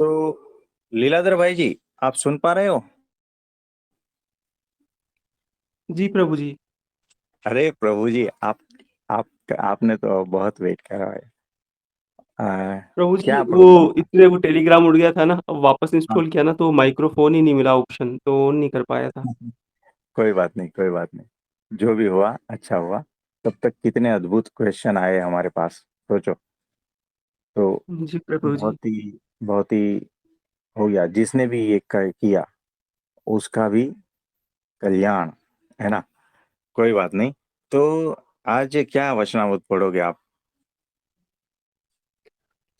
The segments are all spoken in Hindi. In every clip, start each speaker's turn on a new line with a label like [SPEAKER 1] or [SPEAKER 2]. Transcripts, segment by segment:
[SPEAKER 1] तो लीलाधर भाई जी, आप सुन पा रहे हो?
[SPEAKER 2] जी प्रभु जी।
[SPEAKER 1] अरे प्रभु जी, आप आपने तो बहुत वेट करा है।
[SPEAKER 2] प्रभु जी
[SPEAKER 1] क्या
[SPEAKER 2] वो
[SPEAKER 1] प्रॉब्लम था?
[SPEAKER 2] इसलिए वो टेलीग्राम उड़ गया था ना, अब वापस
[SPEAKER 1] हाँ।
[SPEAKER 2] इंस्टॉल किया ना तो माइक्रोफोन ही नहीं मिला, ऑप्शन तो ऑन नहीं कर पाया था।
[SPEAKER 1] कोई बात नहीं, कोई बात नहीं। जो भी हुआ अच्छा हुआ। तब तक कितने अद्भुत क्वेश्चन आए हमारे पास, सोचो। तो
[SPEAKER 2] जी प्रभु जी।
[SPEAKER 1] बहुत ही हो गया। जिसने भी ये किया उसका भी कल्याण, है ना? कोई बात नहीं। तो आज क्या वचनामृत पढ़ोगे आप?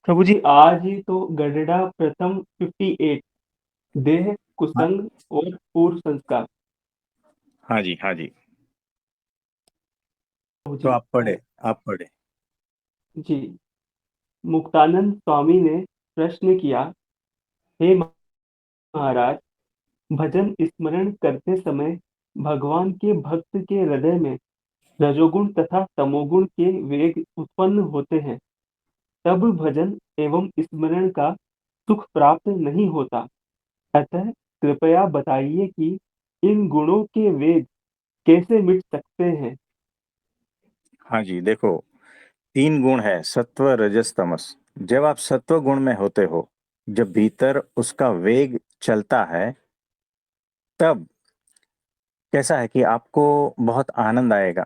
[SPEAKER 2] प्रभु जी आज ही तो गढ़ड़ा प्रथम 58, देह
[SPEAKER 1] हाँ।
[SPEAKER 2] कुसंग और पूर्व संस्कार।
[SPEAKER 1] हाँ जी, हाँ जी।
[SPEAKER 2] प्रभु
[SPEAKER 1] तो
[SPEAKER 2] जी।
[SPEAKER 1] आप पढ़े।
[SPEAKER 2] जी। मुक्तानंद स्वामी ने प्रश्न किया, हे महाराज, भजन स्मरण करते समय भगवान के भक्त के हृदय में रजोगुण तथा तमोगुण के वेग उत्पन्न होते हैं, तब भजन एवं स्मरण का सुख प्राप्त नहीं होता। अतः कृपया बताइए कि इन गुणों के वेग कैसे मिट सकते हैं।
[SPEAKER 1] हाँ जी, देखो, तीन गुण है: सत्व, रजस, तमस। जब आप सत्व गुण में होते हो, जब भीतर उसका वेग चलता है, तब कैसा है कि आपको बहुत आनंद आएगा।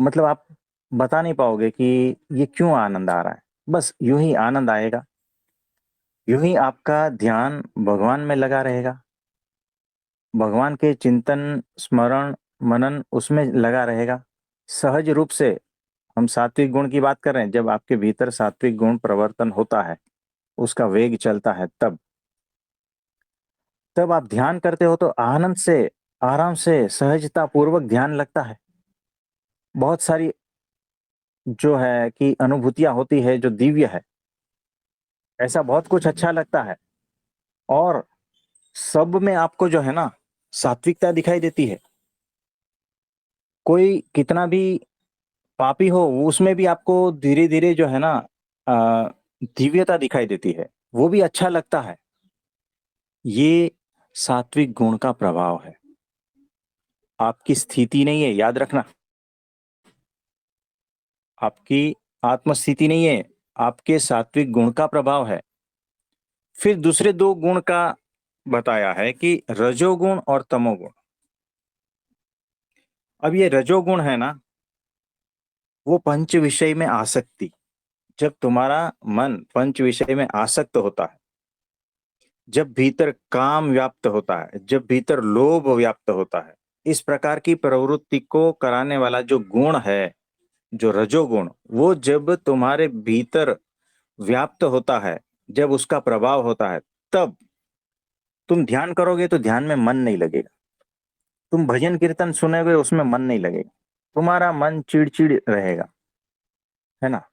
[SPEAKER 1] मतलब आप बता नहीं पाओगे कि ये क्यों आनंद आ रहा है। बस यूं ही आनंद आएगा। यूं ही आपका ध्यान भगवान में लगा रहेगा। भगवान के चिंतन, स्मरण, मनन उसमें लगा रहेगा। सहज रूप से हम सात्विक गुण की बात कर रहे हैं। जब आपके भीतर सात्विक गुण प्रवर्तन होता है, उसका वेग चलता है, तब आप ध्यान करते हो तो आनंद से, आराम से, सहजता पूर्वक ध्यान लगता है। बहुत सारी जो है कि अनुभूतियां होती है जो दिव्य है। ऐसा बहुत कुछ अच्छा लगता है। और सब में आपको जो है ना, सात्विकता दिखाई देती है। कोई कितना भी पापी हो, वो उसमें भी आपको धीरे धीरे जो है ना, अ, दिव्यता दिखाई देती है। वो भी अच्छा लगता है। ये सात्विक गुण का प्रभाव है। आपकी स्थिति नहीं है, याद रखना। आपकी आत्मस्थिति नहीं है, आपके सात्विक गुण का प्रभाव है। फिर दूसरे दो गुण का बताया है कि रजोगुण और तमोगुण। अब ये रजोगुण है ना, वो पंच विषय में आसक्ति। जब तुम्हारा मन पंच विषय में आसक्त होता है, जब भीतर काम व्याप्त होता है, जब भीतर लोभ व्याप्त होता है, इस प्रकार की प्रवृत्ति को कराने वाला जो गुण है, जो रजोगुण, वो जब तुम्हारे भीतर व्याप्त होता है, जब उसका प्रभाव होता है, तब तुम ध्यान करोगे तो ध्यान में मन नहीं लगेगा। तुम भजन कीर्तन सुनोगे, उसमें मन नहीं लगेगा। तुम्हारा मन चिड़चिड़ रहेगा, है ना?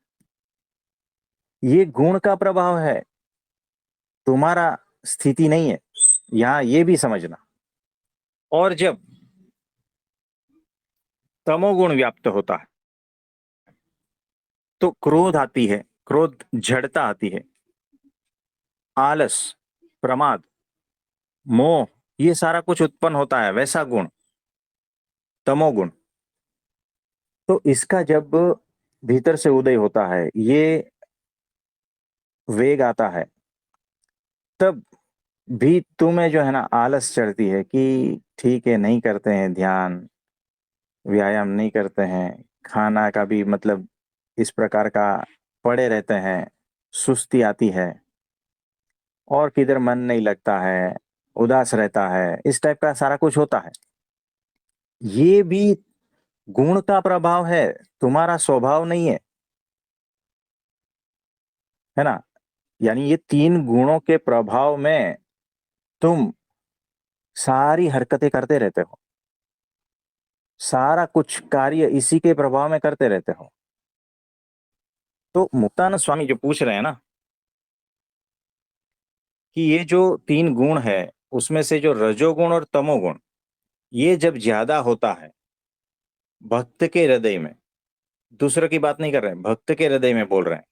[SPEAKER 1] ये गुण का प्रभाव है, तुम्हारा स्थिति नहीं है। यहाँ ये भी समझना। और जब तमोगुण व्याप्त होता है, तो क्रोध आती है। क्रोध, जड़ता आती है। आलस, प्रमाद, मोह, ये सारा कुछ उत्पन्न होता है, वैसा गुण, तमोगुण। तो इसका जब भीतर से उदय होता है, ये वेग आता है, तब भी तुम्हें जो है ना आलस चढ़ती है कि ठीक है, नहीं करते हैं ध्यान, व्यायाम नहीं करते हैं, खाना का भी मतलब इस प्रकार का, पड़े रहते हैं, सुस्ती आती है, और किधर मन नहीं लगता है, उदास रहता है, इस टाइप का सारा कुछ होता है। ये भी गुण का प्रभाव है, तुम्हारा स्वभाव नहीं है, है ना? यानी ये तीन गुणों के प्रभाव में तुम सारी हरकतें करते रहते हो। सारा कुछ कार्य इसी के प्रभाव में करते रहते हो। तो मुक्तानंद स्वामी जो पूछ रहे हैं ना, कि ये जो तीन गुण है, उसमें से जो रजोगुण और तमोगुण, ये जब ज्यादा होता है भक्त के हृदय में, दूसरों की बात नहीं कर रहे हैं, भक्त के हृदय में बोल रहे हैं,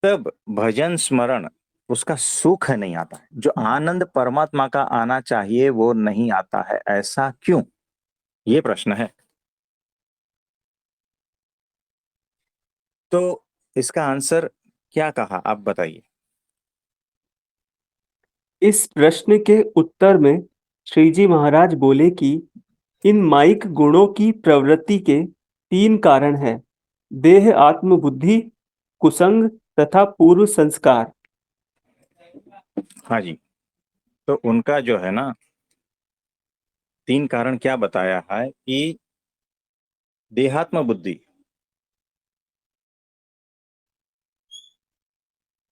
[SPEAKER 1] तब भजन स्मरण उसका सुख नहीं आता है, जो आनंद परमात्मा का आना चाहिए वो नहीं आता है। ऐसा क्यों? ये प्रश्न है। तो इसका आंसर क्या कहा, आप बताइए।
[SPEAKER 2] इस प्रश्न के उत्तर में श्री जी महाराज बोले कि इन माइक गुणों की प्रवृत्ति के तीन कारण हैं: देह, आत्म बुद्धि, कुसंग तथा पूर्व संस्कार।
[SPEAKER 1] हाँ जी, तो उनका जो है ना तीन कारण क्या बताया है कि देहात्म बुद्धि,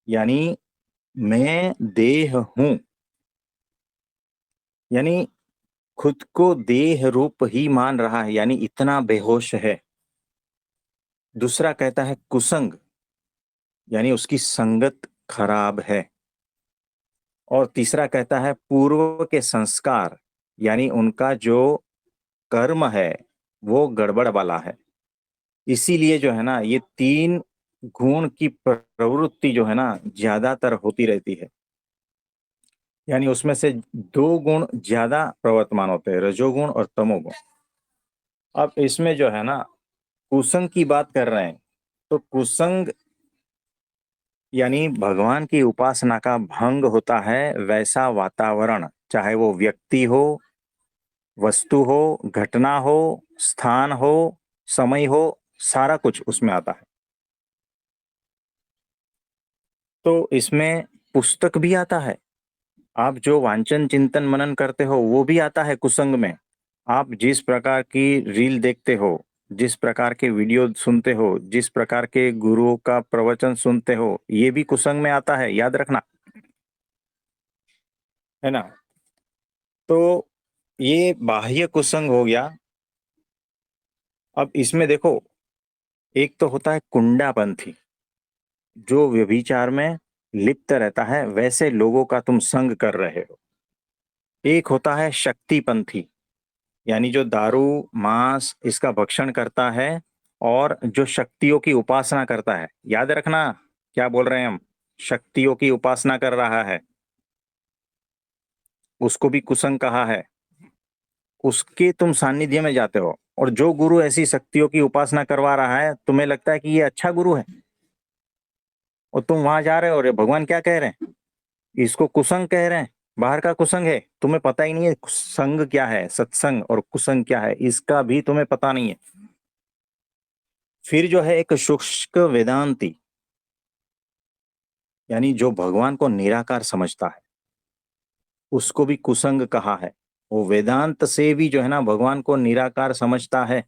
[SPEAKER 1] यानी मैं देह हूं, यानी खुद को देह रूप ही मान रहा है, यानी इतना बेहोश है। दूसरा कहता है कुसंग, यानी उसकी संगत खराब है। और तीसरा कहता है पूर्व के संस्कार, यानी उनका जो कर्म है वो गड़बड़ वाला है। इसीलिए जो है ना ये तीन गुण की प्रवृत्ति जो है ना ज्यादातर होती रहती है, यानी उसमें से दो गुण ज्यादा प्रवर्तमान होते हैं, रजोगुण और तमोगुण। अब इसमें जो है ना कुसंग की बात कर रहे हैं, तो कुसंग यानी भगवान की उपासना का भंग होता है वैसा वातावरण, चाहे वो व्यक्ति हो, वस्तु हो, घटना हो, स्थान हो, समय हो, सारा कुछ उसमें आता है। तो इसमें पुस्तक भी आता है, आप जो वांचन चिंतन मनन करते हो वो भी आता है कुसंग में। आप जिस प्रकार की रील देखते हो, जिस प्रकार के वीडियो सुनते हो, जिस प्रकार के गुरुओं का प्रवचन सुनते हो, ये भी कुसंग में आता है, याद रखना, है ना। तो ये बाह्य कुसंग हो गया। अब इसमें देखो, एक तो होता है कुंडापंथी, जो व्यभिचार में लिप्त रहता है, वैसे लोगों का तुम संग कर रहे हो। एक होता है शक्तिपंथी, यानी जो दारू मांस इसका भक्षण करता है और जो शक्तियों की उपासना करता है। याद रखना क्या बोल रहे हैं हम, शक्तियों की उपासना कर रहा है, उसको भी कुसंग कहा है। उसके तुम सानिध्य में जाते हो, और जो गुरु ऐसी शक्तियों की उपासना करवा रहा है, तुम्हें लगता है कि ये अच्छा गुरु है, और तुम वहां जा रहे हो, और ये भगवान क्या कह रहे हैं, इसको कुसंग कह रहे हैं, बाहर का कुसंग है। तुम्हें पता ही नहीं है संग क्या है, सत्संग और कुसंग क्या है, इसका भी तुम्हें पता नहीं है। फिर जो है एक शुष्क वेदांती, यानी जो भगवान को निराकार समझता है, उसको भी कुसंग कहा है। वो वेदांत से भी जो है ना भगवान को निराकार समझता है,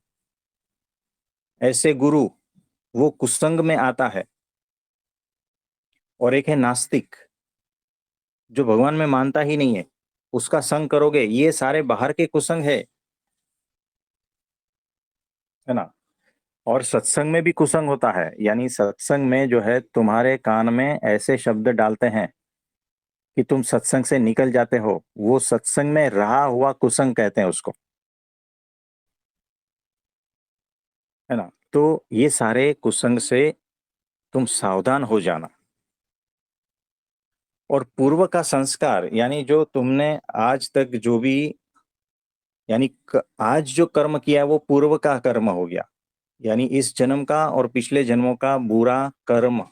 [SPEAKER 1] ऐसे गुरु वो कुसंग में आता है। और एक है नास्तिक, जो भगवान में मानता ही नहीं है, उसका संग करोगे, ये सारे बाहर के कुसंग है ना। और सत्संग में भी कुसंग होता है, यानी सत्संग में जो है तुम्हारे कान में ऐसे शब्द डालते हैं कि तुम सत्संग से निकल जाते हो, वो सत्संग में रहा हुआ कुसंग कहते हैं उसको, है ना। तो ये सारे कुसंग से तुम सावधान हो जाना। और पूर्व का संस्कार, यानी जो तुमने आज तक जो भी, यानी आज जो कर्म किया है वो पूर्व का कर्म हो गया, यानी इस जन्म का और पिछले जन्मों का बुरा कर्म,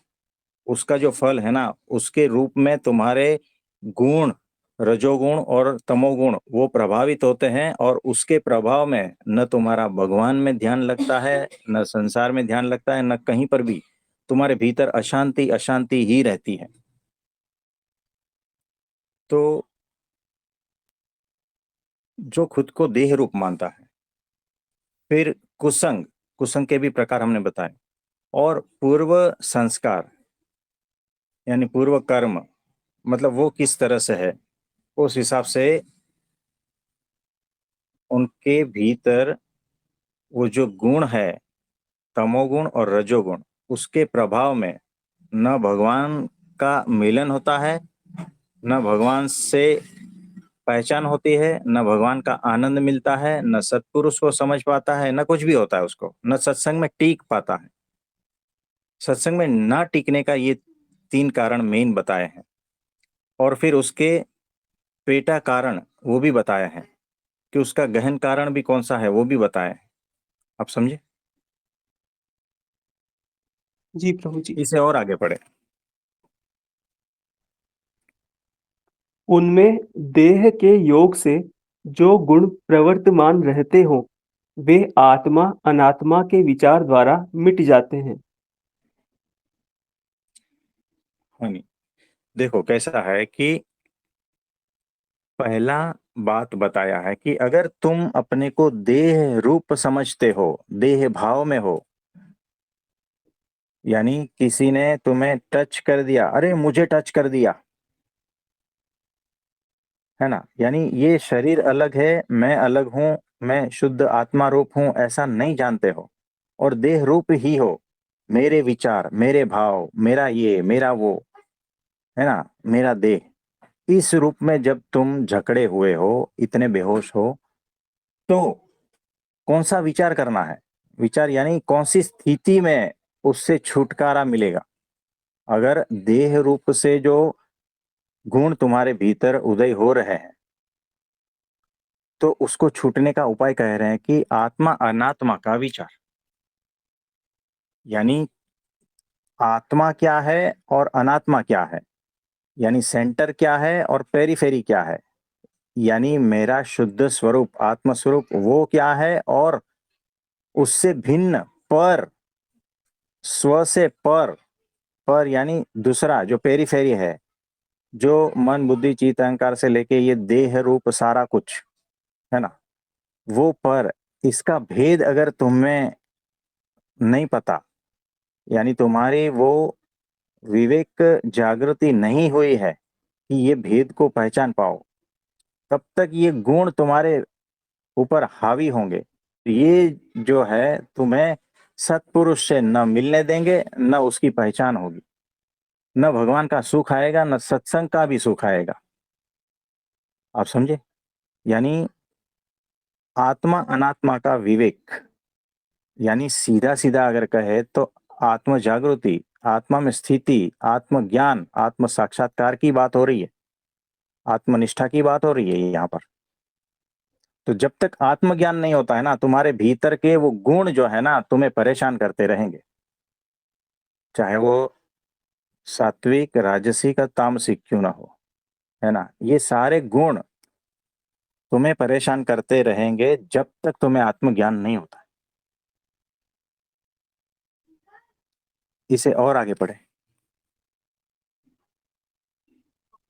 [SPEAKER 1] उसका जो फल है ना, उसके रूप में तुम्हारे गुण, रजोगुण और तमोगुण वो प्रभावित होते हैं, और उसके प्रभाव में न तुम्हारा भगवान में ध्यान लगता है, न संसार में ध्यान लगता है, न कहीं पर भी। तुम्हारे भीतर अशांति अशांति ही रहती है। तो जो खुद को देह रूप मानता है, फिर कुसंग, कुसंग के भी प्रकार हमने बताए, और पूर्व संस्कार, यानी पूर्व कर्म, मतलब वो किस तरह से है, उस हिसाब से उनके भीतर वो जो गुण है, तमोगुण और रजोगुण, उसके प्रभाव में न भगवान का मिलन होता है, न भगवान से पहचान होती है, न भगवान का आनंद मिलता है, न सत्पुरुष को समझ पाता है, न कुछ भी होता है उसको, न सत्संग में टीक पाता है। सत्संग में ना टिकने का ये 3 कारण मेन बताए हैं और फिर उसके पेटा कारण वो भी बताया है कि उसका गहन कारण भी कौन सा है वो भी बताया है। आप समझे?
[SPEAKER 2] जी प्रभु जी।
[SPEAKER 1] इसे और आगे पढ़े।
[SPEAKER 2] उनमें देह के योग से जो गुण प्रवर्तमान रहते हो, वे आत्मा अनात्मा के विचार द्वारा मिट जाते हैं।
[SPEAKER 1] हाँ नहीं, देखो कैसा है कि पहला बात बताया है कि अगर तुम अपने को देह रूप समझते हो, देह भाव में हो, यानी किसी ने तुम्हें टच कर दिया, अरे मुझे टच कर दिया, है ना, यानी ये शरीर अलग है, मैं अलग हूं, मैं शुद्ध आत्मा रूप हूं, ऐसा नहीं जानते हो और देह रूप ही हो। मेरे विचार, मेरे भाव, मेरा ये, मेरा वो, है ना, मेरा देह, इस रूप में जब तुम जकड़े हुए हो, इतने बेहोश हो, तो कौन सा विचार करना है? विचार यानी कौन सी स्थिति में उससे छुटकारा मिलेगा? अगर देह रूप से जो गुण तुम्हारे भीतर उदय हो रहे हैं, तो उसको छूटने का उपाय कह रहे हैं कि आत्मा अनात्मा का विचार, यानी आत्मा क्या है और अनात्मा क्या है, यानी सेंटर क्या है और पेरीफेरी क्या है, यानी मेरा शुद्ध स्वरूप आत्म स्वरूप वो क्या है और उससे भिन्न पर, स्व से पर यानी दूसरा जो पेरीफेरी है, जो मन बुद्धि चित्त अहंकार से लेके ये देह रूप सारा कुछ, है ना, वो पर, इसका भेद अगर तुम्हें नहीं पता, यानी तुम्हारी वो विवेक जागृति नहीं हुई है कि ये भेद को पहचान पाओ, तब तक ये गुण तुम्हारे ऊपर हावी होंगे। ये जो है तुम्हें सत्पुरुष से न मिलने देंगे, न उसकी पहचान होगी, न भगवान का सुख आएगा, न सत्संग का भी सुख आएगा। आप समझे? यानी आत्मा अनात्मा का विवेक, यानी सीधा सीधा अगर कहे तो आत्म जागृति, आत्मा में स्थिति, आत्मज्ञान, आत्म साक्षात्कार की बात हो रही है, आत्मनिष्ठा की बात हो रही है यहाँ पर। तो जब तक आत्मज्ञान नहीं होता है ना, तुम्हारे भीतर के वो गुण जो है ना तुम्हें परेशान करते रहेंगे, चाहे वो सात्विक राजसिक या तामसिक क्यों ना हो, है ना, ये सारे गुण तुम्हें परेशान करते रहेंगे जब तक तुम्हें आत्मज्ञान नहीं होता है। इसे और आगे पढ़े।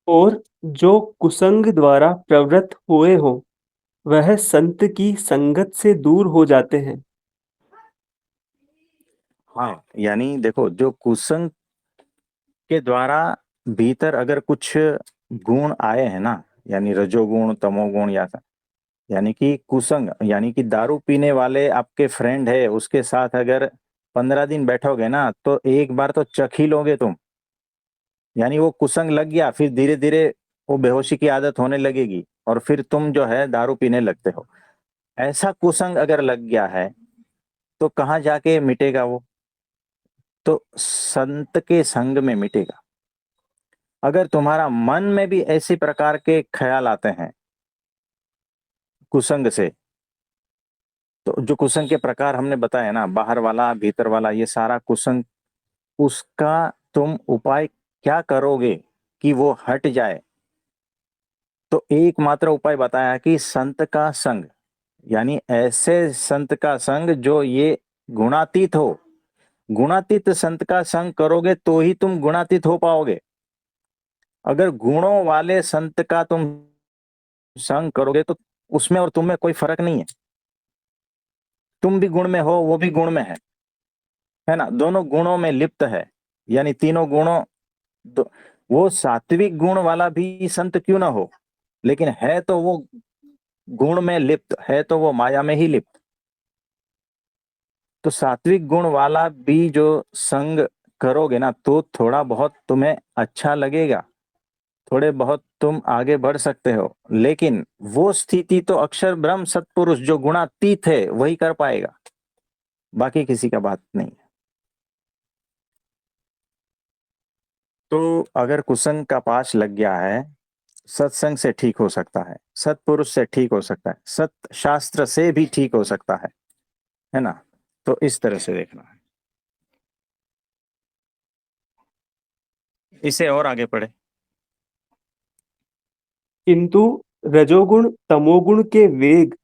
[SPEAKER 2] और जो कुसंग द्वारा प्रवृत्त हुए हो, वह संत की संगत से दूर हो जाते हैं।
[SPEAKER 1] हाँ, यानी देखो जो कुसंग के द्वारा भीतर अगर कुछ गुण आए हैं ना, यानी रजोगुण तमोगुण या यानी कि कुसंग, यानी कि दारू पीने वाले आपके फ्रेंड है, उसके साथ अगर 15 दिन बैठोगे ना तो एक बार तो चख ही लोगे तुम, यानी वो कुसंग लग गया, फिर धीरे धीरे वो बेहोशी की आदत होने लगेगी और फिर तुम जो है दारू पीने लगते हो। ऐसा कुसंग अगर लग गया है तो कहाँ जाके मिटेगा वो? तो संत के संग में मिटेगा। अगर तुम्हारा मन में भी ऐसी प्रकार के ख्याल आते हैं कुसंग से, तो जो कुसंग के प्रकार हमने बताए ना, बाहर वाला भीतर वाला, ये सारा कुसंग, उसका तुम उपाय क्या करोगे कि वो हट जाए? तो एकमात्र उपाय बताया कि संत का संग, यानी ऐसे संत का संग जो ये गुणातीत हो। गुणातीत संत का संग करोगे तो ही तुम गुणातीत हो पाओगे। अगर गुणों वाले संत का तुम संग करोगे तो उसमें और तुम में कोई फर्क नहीं है। तुम भी गुण में हो, वो भी गुण में है ना, दोनों गुणों में लिप्त है, यानी तीनों गुणों वो सात्विक गुण वाला भी संत क्यों ना हो, लेकिन है तो वो गुण में लिप्त है, तो वो माया में ही लिप्त। तो सात्विक गुण वाला भी जो संग करोगे ना तो थोड़ा बहुत तुम्हें अच्छा लगेगा, थोड़े बहुत तुम आगे बढ़ सकते हो, लेकिन वो स्थिति तो अक्षर ब्रह्म सत्पुरुष जो गुणातीत है वही कर पाएगा, बाकी किसी का बात नहीं है। तो अगर कुसंग का पाश लग गया है, सत्संग से ठीक हो सकता है, सत्पुरुष से ठीक हो सकता है, सत शास्त्र से भी ठीक हो सकता है ना? तो इस तरह से देखना है। इसे और आगे पढ़े।
[SPEAKER 2] किंतु रजोगुण तमोगुण के वेग,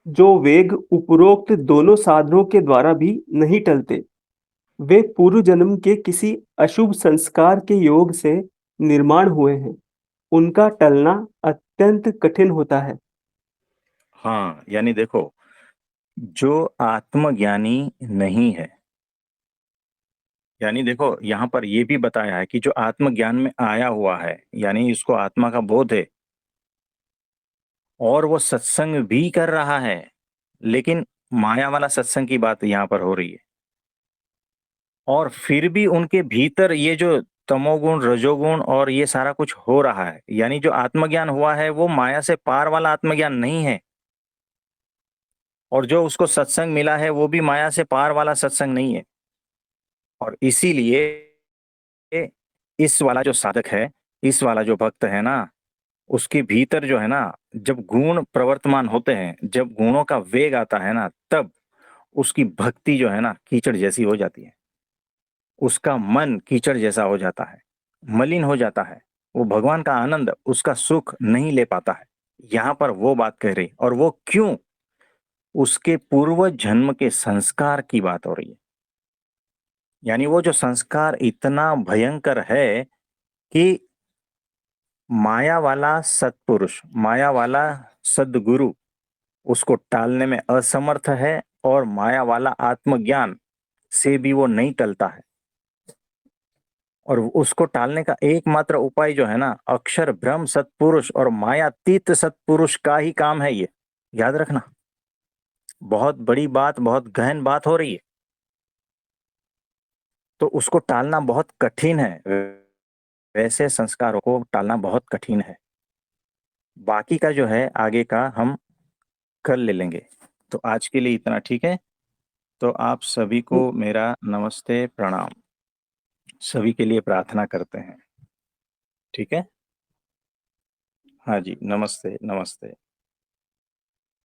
[SPEAKER 2] जो वेग उपरोक्त दोनों साधनों के द्वारा भी नहीं टलते, वे पूर्व जन्म के किसी अशुभ संस्कार के योग से निर्माण हुए हैं। उनका टलना अत्यंत कठिन होता है।
[SPEAKER 1] हाँ, यानी देखो, जो आत्मज्ञानी नहीं है, यानी देखो यहाँ पर ये भी बताया है कि जो आत्मज्ञान में आया हुआ है, यानी इसको आत्मा का बोध है और वो सत्संग भी कर रहा है, लेकिन माया वाला सत्संग की बात यहाँ पर हो रही है। और फिर भी उनके भीतर ये जो तमोगुण, रजोगुण और ये सारा कुछ हो रहा है, यानी जो आत्मज्ञान हुआ है वो माया से पार वाला आत्मज्ञान नहीं है। और जो उसको सत्संग मिला है वो भी माया से पार वाला सत्संग नहीं है। और इसीलिए इस वाला जो साधक है, इस वाला जो भक्त है ना, उसके भीतर जो है ना, जब गुण प्रवर्तमान होते हैं, जब गुणों का वेग आता है ना, तब उसकी भक्ति जो है ना कीचड़ जैसी हो जाती है। उसका मन कीचड़ जैसा हो जाता है, मलिन हो जाता है। वो भगवान का आनंद, उसका सुख नहीं ले पाता है। यहाँ पर वो बात कह रही, और वो क्यों? उसके पूर्व जन्म के संस्कार की बात हो रही है। यानी वो जो संस्कार इतना भयंकर है कि माया वाला सत्पुरुष, माया वाला सद्गुरु उसको टालने में असमर्थ है, और माया वाला आत्मज्ञान से भी वो नहीं टलता है। और उसको टालने का एकमात्र उपाय जो है ना, अक्षर ब्रह्म सत्पुरुष और मायातीत सत्पुरुष का ही काम है ये। याद रखना, बहुत बड़ी बात, बहुत गहन बात हो रही है। तो उसको टालना बहुत कठिन है, वैसे संस्कारों को टालना बहुत कठिन है। बाकी का जो है आगे का हम कल ले लेंगे। तो आज के लिए इतना ठीक है। तो आप सभी को मेरा नमस्ते, प्रणाम। सभी के लिए प्रार्थना करते हैं। ठीक है। हाँ जी, नमस्ते नमस्ते।